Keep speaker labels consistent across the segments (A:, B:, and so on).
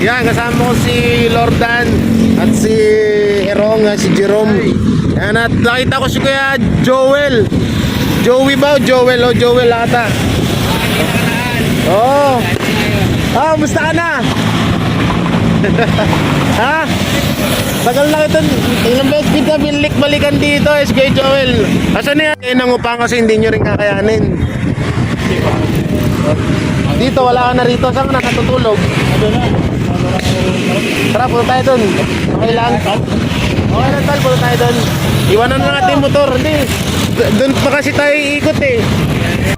A: Yan, kasama ko si Lordan at si Erong, si Jerome. Yan, at nakita ko si Kuya Joel. Joey ba o Joel? O Joel ata. Oh. Ah, musta ka na? Ha? Tagal na ito. Ilang beses kita balikan dito, SK Joel. Asan na yan? Eh, nangupang kasi hindi nyo rin kakayanin. Dito, wala ka na rito. Saan ka nakatutulog? Tara, punta tayo dun. Okay lang? Okay lang, tal. Punta tayo dun. Iwanan na natin yung motor. Hindi. Dun pa kasi tayo iikot eh.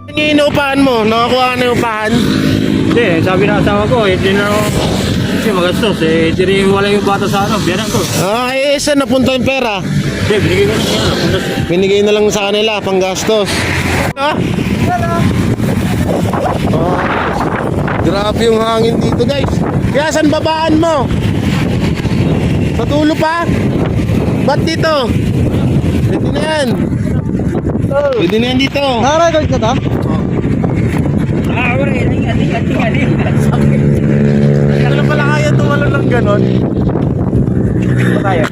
A: Ano yung inuupahan mo? Nakakuha ka na yung upahan?
B: Hindi, sabi na asawa ko, hindi na ako kasi magastos eh. Hindi rin wala yung bata sa ano, biyanan ko.
A: Ah, eh, saan napunta yung pera?
B: Hindi, binigay ko na yan.
A: Binigay na lang sa kanila, panggastos. Ah? Oh, grabe yung hangin dito, guys. Kaya saan babaan mo? Sa tulo pa? Ba't dito? Pwede na yan. Pwede na yan dito.
C: Nakarecord ka ta?
B: Ah, wala, aling.
A: Ano pala kaya tumalo ng ganon?
B: Ito tayo.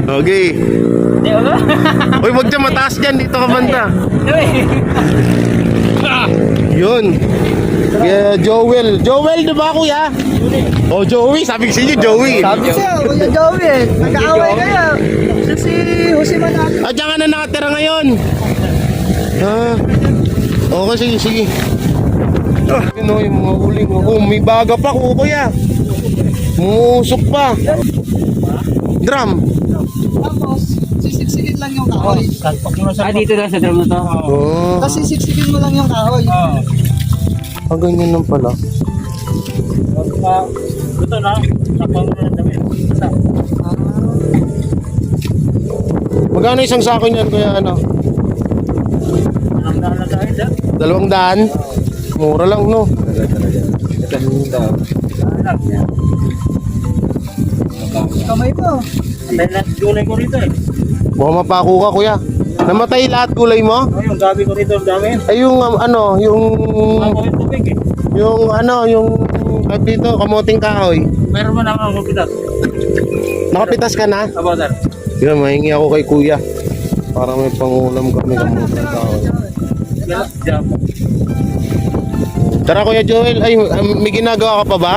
A: Okay.
B: Hindi, wala.
A: Uy, wag dyan, mataas dyan. Dito ka banda. Yun. Kaya Joel. Joel, di ba kuya? Oh, Joey. Sabi ko sa inyo, Joey.
C: Sabi sa'yo, Kuya Joey eh. Nag-aaway kayo. Si Jose Manalo.
A: Ah, dyan ka na nakatira ngayon. Ah. Okay, sige, sige. Yun o, yung mga huli mo. Oh, may baga pa, kuya. Musok pa. Drum.
C: Tapos, sisiksikin lang yung kahoy.
B: Ah, dito na sa drum na to.
A: Oh.
C: Tapos sisiksikin mo lang yung kahoy.
A: Ah, ganyan lang pala.
B: Ito na, tapang na dami.
A: Magkano isang sako niyan, kuya, ano?
B: Ang daan na tayo dyan.
A: 200? Mura lang, no?
C: Kamay mo.
B: Dahil na gulay ko rito eh.
A: Baka mapako ka, kuya. Namatay lahat gulay mo?
B: Oh, yung gabi ko rito, ang dami.
A: Ay, yung ano, yung...
B: Ako yung tubig eh.
A: Yung ano, yung... At dito, kamuting kahoy.
B: Meron mo na ako kapitas.
A: Nakapitas ka na?
B: About that.
A: Yun, mahingi ako kay kuya. Para may pangulam kami kamuting kahoy.
B: Diyan.
A: Tara, Kuya Joel. Ay, may ginagawa ka pa ba?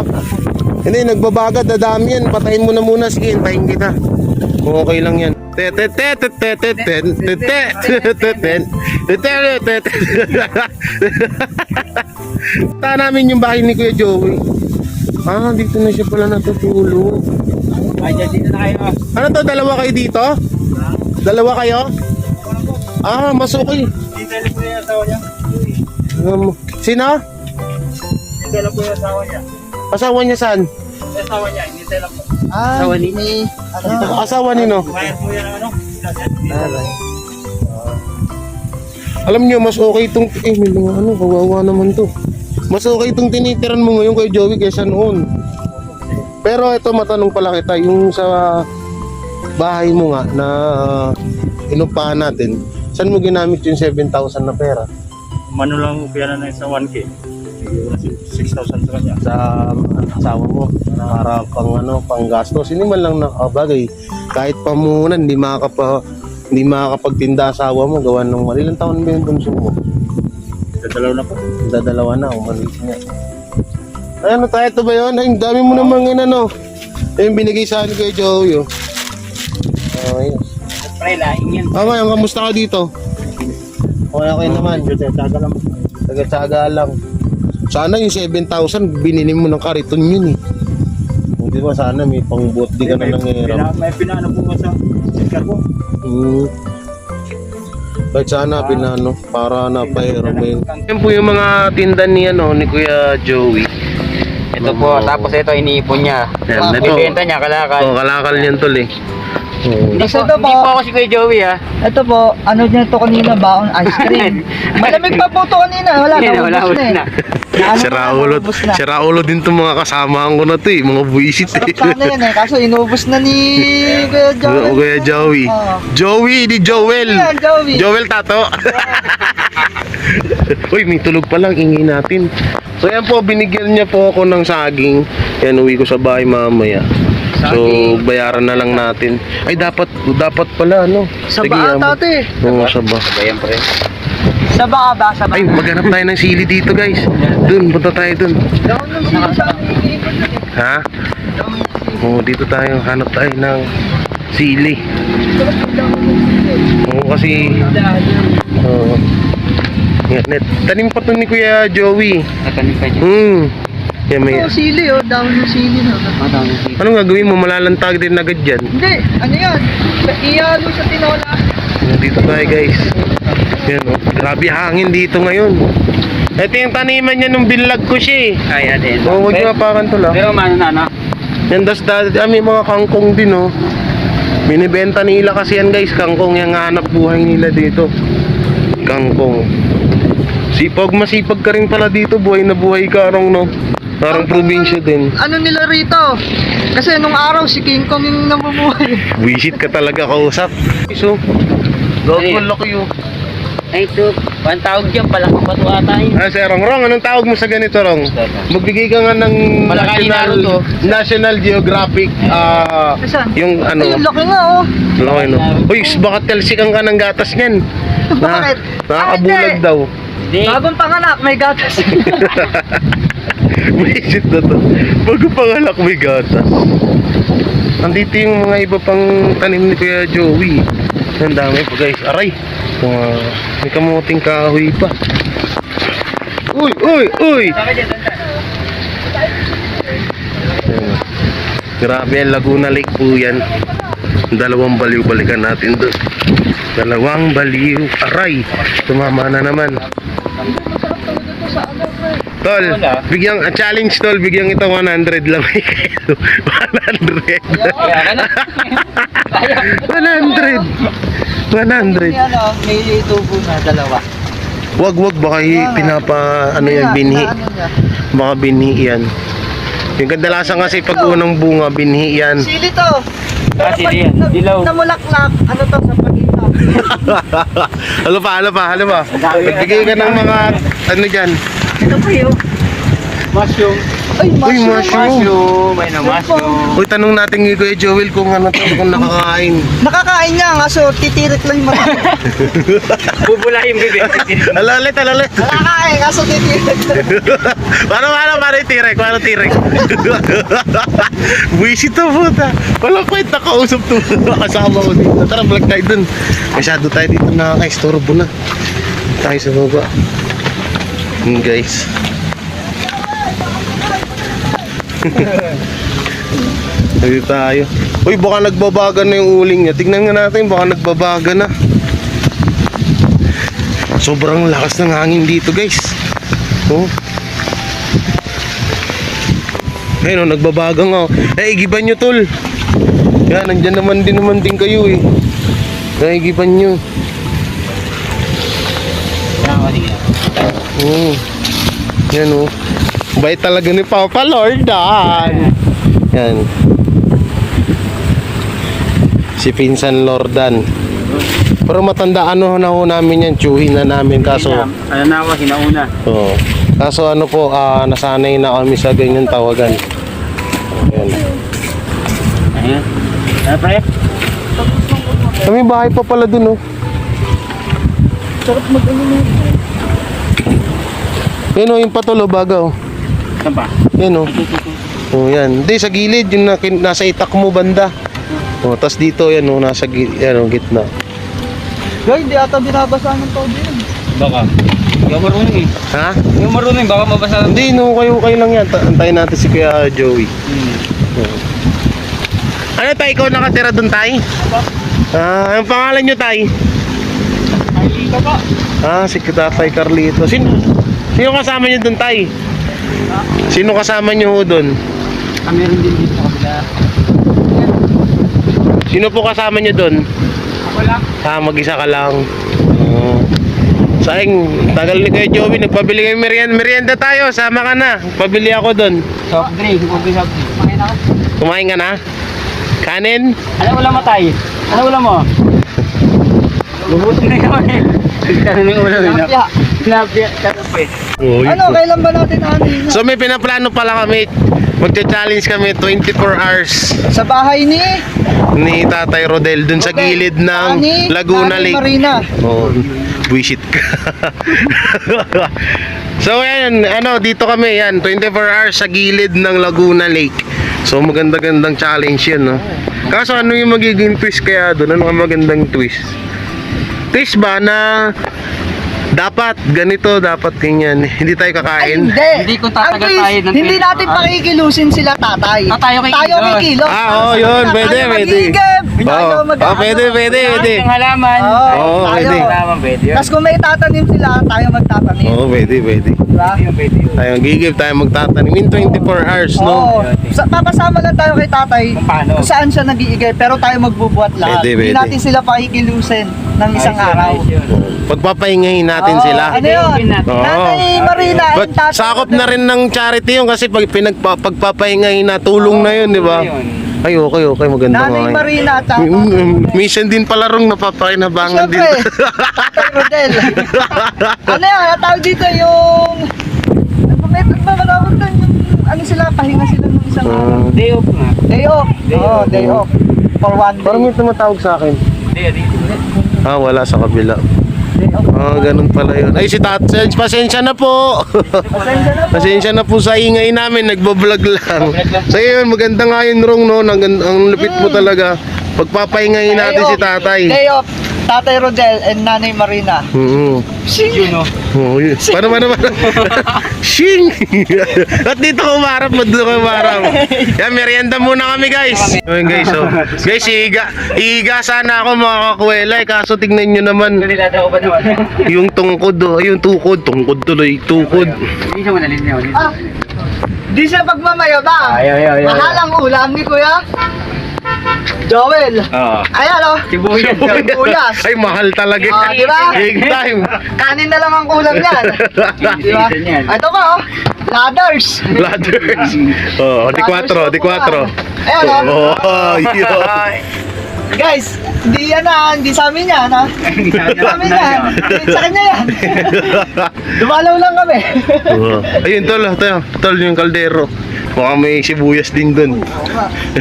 A: Hindi, nagbabagad. Dadami yan. Patayin mo na muna. Sige, hintayin kita. Kung okay lang yan. Punta namin yung bahay ni Kuya Joey. Ah, dito na siya pala natutulog.
B: Ay, dyan na kayo.
A: Ano to? Dalawa kayo dito? Dalawa kayo? Ah, mas okay.
B: Dito lang po yung asawa niya.
A: Sino?
B: Dito lang po yung asawa niya.
A: Asawa niya saan?
B: Yung asawa niya, dito lang po.
C: Ah,
B: Asawa ni?
C: may... Ano?
A: Asawa nino?
B: Bayad po yan ang ano.
A: Alam niyo, mas okay itong... Eh, may mga ano, kawawa naman to. Mas okay itong tinitiran mo ngayon kay Joey kaysa noon. Pero ito, matanong pala kita, yung sa bahay mo nga na inupahan natin, saan mo ginamit yung 7,000 na pera?
B: Mano lang pera na sa 1K. Bigyan ko na 6,000 sa kanya.
A: Sa asawa mo para pang ano, pang gastos. Hindi man lang nakabagay. Kahit pamunan, hindi makakapagtinda asawa mo gawa ng mali. Ilang taon ba yung bunso mo?
B: Dadalaw na po.
A: Dadalawa na, umalis niya. Ay, ano tayo, ito ba yun? Ay, ang dami mo namang ano. Ito yung binigay sa akin kay Joey, oh. Ayos.
B: Pre, laing yan.
A: Ngayon, kamusta ka dito? Okay naman.
B: Taga lang.
A: Taga-tsaga lang. Sana yung 7,000, binili mo ng kariton yun eh. Hindi ba sana may pang-boat di ka na nangyayarap.
B: May pinano po sa sikat ko.
A: Kahit sana pinano, para na pahiram mo yun. Yan po yung mga tinda ni, ni Kuya Joey.
D: Ito po, tapos ito iniipon niya.
A: Yan, ito.
D: Ibenta niya kalakal.
A: Oh, kalakal yan tol eh. Oo.
C: Kasi ito
B: Hindi
C: po,
B: po ako si Kuya Joey ha.
C: ito po, ano niya ito kanina, baon ice cream. Malamig pa po ito kanina, wala, naubos na eh. Naano na,
A: Si Raulo din itong mga kasamahan ko na to eh, mga buisit
C: Sarap
A: eh.
C: sana yan eh, kaso inubos na ni Kuya Joey.
A: Kuya Joey.
C: Oo.
A: Joey, di Joel.
C: Yan, Joey.
A: Joel Tato. Uy, may tulog pa lang, ingin natin. So yan po, binigyan niya po ako ng saging. Yan, uwi ko sa bahay mamaya. So, bayaran na lang natin. Ay, dapat pala, ano?
C: Sa
A: Sige,
C: baa,
A: amo.
C: tate.
A: Oo, sa ba.
B: Ayan pre.
C: Sa baka ba? Sa baka.
A: Ay, maghanap tayo ng sili dito, guys. Dun, punta tayo dun.
C: Daon ng sili sa amin.
A: Ha? Oo, dito tayo. Hanap tayo ng sili. Oo, kasi... Oo. Net. Tanim pa to ni Kuya Joey.
B: Natanim pa dyan.
A: Yan may...
C: Ito, sili oh, daon ng sili na.
A: Anong gagawin mo? Malalantag din agad dyan.
C: Hindi, ano yan? Iyalo sa tinola.
A: Dito tayo, guys. Yan, oh. Grabe hangin dito ngayon. Ito yung taniman niya nung binlag ko siya eh.
B: Ay, atin.
A: Oo, huwag niyo mapakan to lang.
B: Pero mano na, no?
A: Yan, may mga kangkong din, oh. Binibenta nila kasi yan, guys. Kangkong, yung hanap buhay nila dito. Kangkong. Masipag ka rin pala dito. Buhay na buhay ka, arong, no? Parang probinsya din.
C: Ano nila rito? Kasi nung araw si King Kong yung namumuhay.
A: Visit ka talaga kausap. So, gawin laki yun.
B: Ay, ito. Ang tawag dyan, palakang bato ata yun.
A: Sir Rong, anong tawag mo sa ganito, Rong? Magbigay ka nga ng
B: Malaki Naruto.
A: National Geographic,
C: Saan?
A: yung ano,
C: Ay, yung laki nga oh.
A: laki, no? Uy, baka talsikan ka ng gatas niyan.
C: Bakit?
A: Nakakabulag
C: Ay,
A: daw.
B: Hindi.
C: Bagong panganak, may gatas.
A: Visit na to. Bago pangalak may gatas. Nandito yung mga iba pang tanim ni Kuya Joey. Ang dami po, guys. Aray. May kamuting kahoy pa. Uy, uy, uy! Ayan. Grabe yan, Laguna Lake po yan. Dalawang baliw, balikan natin doon. Dalawang baliw. Aray! Tumama na naman. Tol, bigyan, challenge tol, bigyan kita 100 lang. 100. 100. 100.
C: Yan oh, may tubo na dalawa.
A: Wag baka ano yan, binhi. Baka binhi yan. Yung kadalasan kasi pag unang bunga, binhi yan.
C: Sili to.
B: Sili yan. Dilaw.
C: Namulaklak. Ano to sa pagkita?
A: Halo pa. Magbigay ka ng mga, ano dyan.
C: Ito pa yun.
B: Mushroom.
C: Ay,
A: Uy,
C: mushroom.
A: mushroom.
B: May na mushroom.
A: Uy, tanong natin kay Kuya Joel kung ano to, kung nakakain.
C: Nakakain niya, kaso titirik lang yung mata.
B: Bubula yung bibig.
A: Alalit.
C: Nakakain, kaso titirik lang.
A: Paano tirek? Buisit to puta. Walang kwenta kausap to. Kasama ko dito. Tara, vlog tayo dun. Masyado tayo dito nakaka-istorbo na. Tayo sa baba. Guys. Dito tayo. Uy, baka nagbabaga na yung uling niya. Tignan nga natin, baka nagbabaga na. Sobrang lakas ng hangin dito, guys. Oh. Ayun, nagbabaga nga. Igiban nyo, tol. Yan, nandyan naman din kayo eh. Igiban nyo. Oh. Yan oh. Bait talaga ni Papa Lordan. Yan. Si Pinsan Lordan. Pero matandaan na ho namin yan. Tsuhin na namin. Kaso,
B: Ano na ako, hinauna.
A: oh. Kaso ano po, nasanay na kami sa ganyan tawagan. Ayan.
B: Ayan. Ano pre?
A: Kami bahay pa pala dun oh.
C: Sarap mag-ano na.
A: Yan oh, yung patulo baga oh.
B: Saan pa?
A: Yan oh. Oh, yan. Hindi, sa gilid. Yung nasa itak mo banda. Oh, tas dito yan oh, nasa gitna.
C: Guys, hindi ata binabasa ng todo yun.
B: Baka. Hindi ako marunong eh.
A: Ha?
B: Hindi ako marunong, baka mabasa.
A: Hindi, no, kayo lang yan. Antayin natin si Kuya Joey. Oh. Ano tayo, ikaw nakatira dun tayo? Ang pangalan nyo tayo?
C: Dito pa.
A: Si Tatay Carlito. Sino kasama nyo dun tayo? Sino kasama nyo ho dun?
B: Kami rin din dito sa kabila.
A: Sino po kasama nyo doon?
B: Ako lang.
A: Mag-isa ka lang. Sayang, tagal ni Kuya Joey, nagpabili kayo merienda tayo, sama ka na. Pabili ako doon.
B: Soft drink. Soft drink. Kumain ako.
A: Kumain ka na? Kanin?
B: Ano ulam mo tayo? Ano ulam mo? Lumutin na yun eh. Ano yung ulam yun?
C: Tilapia.
B: Tilapia. Tilapia.
C: Ano, kailan ba natin anin?
A: So may pinaplano pala kami. Magcha-challenge kami 24 hours
C: Sa bahay ni
A: ni Tatay Rodel dun sa gilid ng Laguna Lake.
C: Marina.
A: Oh, buisit ka. So yan, dito kami yan, 24 hours sa gilid ng Laguna Lake. So maganda-gandang challenge yan, no? Kaso ano yung magiging twist kaya doon? Ano ang magandang twist? Twist ba na dapat ganito, dapat ganyan. Hindi tayo
C: Ay,
A: kakain.
C: hindi.
B: Hindi ko tatagal
C: Ang
B: tayo ng
C: hindi natin pakikilusin sila, tatay.
B: Tayo kay
C: Kilo.
A: Yun, pwede.
C: Tayo
A: Pwede.
B: Ang halaman.
A: Oo, pwede.
B: Halaman, pwede yun.
C: Tapos kung may tatanim sila, tayo magtatanim.
A: Pwede.
C: Diba?
B: Pwede yun.
A: Tayo gigib, tayo magtatanim in 24 hours, no?
C: Oo. Papasama lang tayo kay tatay
B: Kung paano?
C: kung saan siya nag-iigay, pero tayo magbubuhat lahat.
A: Pwede,
C: Hindi
A: pwede.
C: natin sila pakikilusin ng isang araw.
A: Pagpapahingahin natin
C: Oo,
A: sila.
C: Ano yun?
A: Oo.
C: Nanay Marina and
A: But
C: tatay
A: sakop
C: Rodel.
A: na rin ng charity yun kasi pag pagpapahingahin na tulong na yun, di ba? Ay, okay, maganda
C: Nanay
A: nga.
C: Marina at tatay.
A: Mission din pala rong napapakinabangan din.
C: Siyempre, Tatay Rodel. Ano yan? Ang tawag dito yung... May pagbabalawag doon yung... Ano sila? Pahinga sila ng isang araw.
B: Day off nga.
C: Day off. Oo, day off. For one day.
A: Parang may tumatawag sa akin.
B: Day.
A: Wala sa kabila.
C: Day off.
A: Ganun pala yun. Ay, si Tatay, pasensya na po.
C: Pasensya na po.
A: Pasensya na po sa ingay namin, nagbablog lang. So yun, maganda nga yun, Rong, no? Ang lupit mo talaga. Pagpapahingahin natin si Tatay.
C: Day off. Tatay Rodel and Nanay Marina.
B: Yun o.
A: Oh, yun. Paano? Shing! At dito kumarap, doon kumarap. Yan, merienda muna kami, guys. Ayun, guys, oh. Guys, iiga sana ako mga kakwela, kaso tignan nyo naman.
B: Nilada ko ba naman?
A: Yung tungkod, yung tukod tuloy, tukod.
B: Hindi siya manalim niya.
C: Di sila pagmamayabang.
B: Ay.
C: Mahal ang ulam ni Kuya Joel.
B: Oo.
C: Ayan o.
B: Sibuyas.
C: Sibuyas.
A: Ay, mahal talaga.
C: Di ba?
A: Big time.
C: Kanin na lang ang kulang yan. Di ba? Ito pa oh. Ladders.
A: Ladders. Di 4.
C: Ayan o.
A: Yun.
C: Guys, hindi sa amin yan ha. Hindi sa amin yan. Sa kanya yan. Dumalaw lang kami.
A: Ayun, tol, yung kaldero. Mukhang may sibuyas din dun.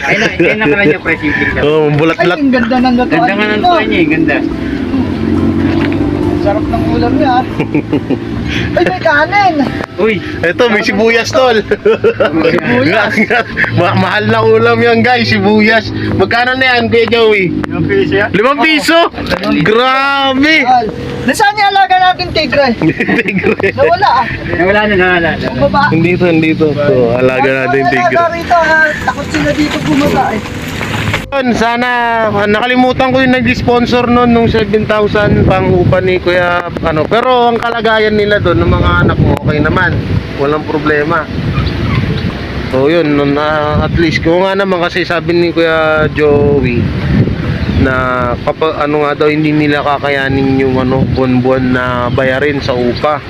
B: Ay na pala niya pressing ka.
C: Ay,
A: Bulat-bulat.
C: ang ganda ng lutuan
B: Ganda nga ng
C: dito.
B: tuwa niya, ganda.
C: Sarap ng ulam niya. Ay, may kanin.
B: Uy,
A: Eto, may sibuyas, tol.
C: Sibuyas.
A: Mahal na ulam yan, guys, sibuyas. Magkano na yan, Kuya Joey?
B: yung piso yan?
A: 5 piso? Grabe!
C: Nasaan niya alaga natin tigre?
A: Tigre.
C: Nawala ah.
B: Wala na.
C: Bumaba.
A: Nandito. So, alaga natin yung tigre.
C: Alaga rito ha. Takot sila dito bumaba eh.
A: Sana, nakalimutan ko yung nag-sponsor nun nung 7,000 pang upa ni Kuya, pero ang kalagayan nila doon ng mga anak mo, okay naman, walang problema. So yun, at least, kung nga naman kasi sabi ni Kuya Joey, na kapag nga daw hindi nila kakayanin yung buwan-buwan na bayarin sa upa.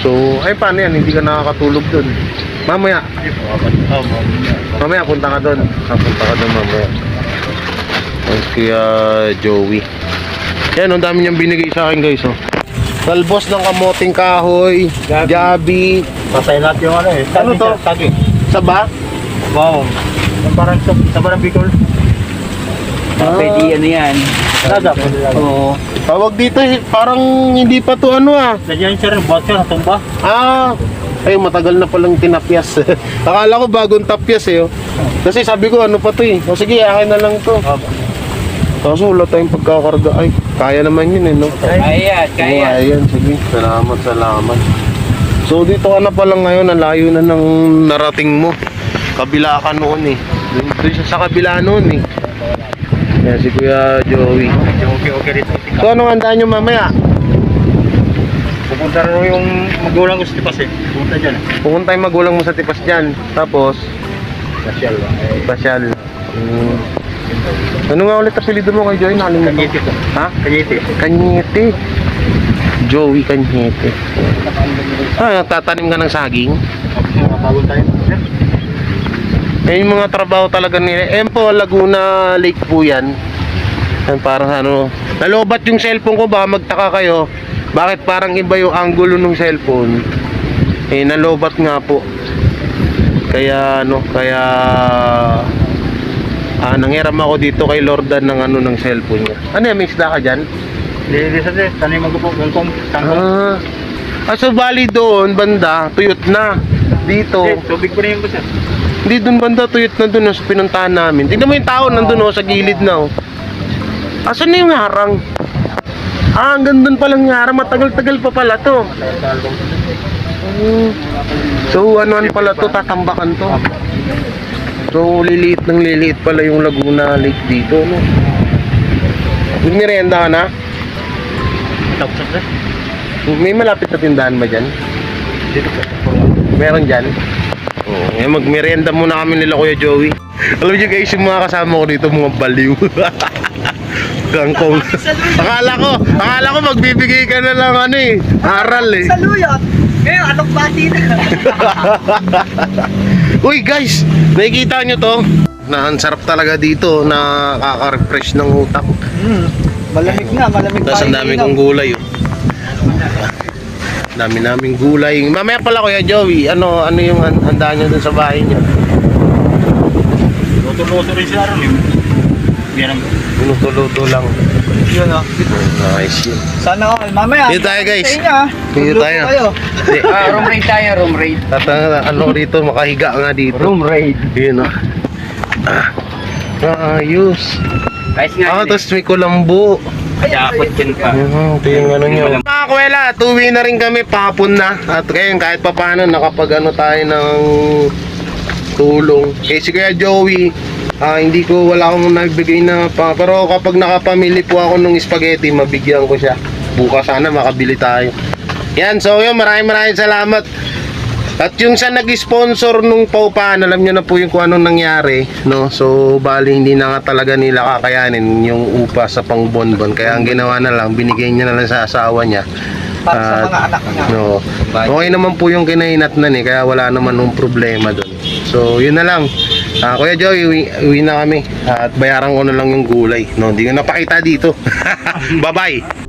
A: So, ay paano yan, hindi ka nakakatulog doon. Mamaya punta ka doon. Mamaya. Kuya Joey. Yan, ang dami niyang binigay sa akin, guys. Talbos ng kamoting kahoy, gabi.
B: Patay natin yung ano eh.
A: Ano to?
B: Tagi.
A: Saba?
B: Wow. Sa parang Bicol. Pwede ano yan.
A: Talaga?
B: Oo.
A: Tawag dito, parang hindi pa to
B: Nandiyan siya rin, buhat siya, natumba.
A: Ay, matagal na palang tinapyas. Akala ko bagong tapyas Kasi sabi ko, ano pa to O sige, akin na lang to. Kaso wala tayong pagkakarga. Ay, kaya naman yun no?
B: Kaya.
A: Ayan, sige. Salamat. So dito ka na pala ngayon, ang layo na ng narating mo. Kabila ka noon Doon siya sa kabila noon Yan si Kuya Joey.
B: Okay dito.
A: So anong handaan nyo mamaya?
B: Pupunta rin yung magulang ko sa Tipas eh. Pupunta dyan.
A: Pupunta yung magulang mo sa Tipas dyan. Tapos,
B: Pasyal ba?
A: pasyal. Ano nga ulit apelido mo kay Joey? Nakalimutan ko.
B: Kanyete po.
A: Ha?
B: Kanyete.
A: Kanyete. Joey Kanyete. Ah, tatanim ka ng saging?
B: Nakapagod tayo.
A: Eh, yung mga trabaho talaga nila. Eh po, Laguna Lake po yan. Yan, parang ano. Nalobat yung cellphone ko, baka magtaka kayo. Bakit parang iba yung angulo ng cellphone? Eh, nalobat nga po. Kaya ano, kaya nanghiram ako dito kay Lordan ng ano ng cellphone niya. Ano yan, may isda ka dyan?
B: Hindi sa sir. Taniman ko po. Gangkong. Tangkong.
A: So bali doon, banda, tuyot na. Dito.
B: Tubig po na yun po sir.
A: Hindi doon banda, tuyot na doon sa pinuntahan namin. Tingnan mo yung tao, nandun sa gilid na. Asan na yung harang? Hanggang doon palang yung harang. Matagal-tagal pa pala to. So ano pala to, tatambakan to. So liliit ng liliit pala yung Laguna Lake dito, no? Nagmerienda ka na?
B: Tapos sir.
A: May malapit na tindahan ba dyan?
B: Dito po.
A: Meron dyan? Oo. Eh, magmerienda muna kami nila Kuya Joey. Alam niyo guys, yung mga kasama ko dito, mga baliw. Kangkong. Akala ko magbibigay ka na lang ano eh. Aral eh.
C: Saluyot. Ngayon, anong bati na?
A: Uy guys, nakikita nyo to? Na ang sarap talaga dito, nakaka-refresh ng utak.
C: Malamig na, malamig
A: Tapos ang dami kong gulay oh. Dami naming gulay. Mamaya pala Kuya Joey, ano yung handa nyo dun sa bahay nyo?
B: Luto-luto rin siya rin. Yan ang...
A: Luto-luto lang.
C: Yun o.
A: Nice yun.
C: Sana all. Mamaya.
A: Dito tayo, guys.
C: Sa inyo, ah.
A: Dito
C: Magluto
A: tayo.
C: kayo.
A: Hindi,
B: room raid tayo, room raid.
A: ano rito, makahiga nga dito.
B: Room raid.
A: Yun oh. Ayos.
B: Guys nga.
A: Tapos may kulambo.
B: Dapat yan pa.
A: Ito yung ano nyo. Mga kuwela, tuwi na rin kami, papun na. At ngayon kahit pa paano nakapag ano tayo ng tulong. Eh si Kuya Joey, wala akong nagbigay na pa. Pero kapag nakapamili po ako ng spaghetti, mabigyan ko siya. Bukas sana makabili tayo. Yan, so yun, maraming salamat. At yung sa nag-sponsor nung paupahan, alam nyo na po yung kung anong nangyari, no? So, bali hindi na nga talaga nila kakayanin yung upa sa pang bonbon. Kaya ang ginawa na lang, binigay niya na lang sa asawa niya.
C: Para sa mga anak niya.
A: No. Okay naman po yung kinahinatnan eh, kaya wala naman nung problema doon. So, yun na lang. Kuya Joey, uwi na kami. At bayaran ko na lang yung gulay. No, hindi ko napakita dito. Bye-bye.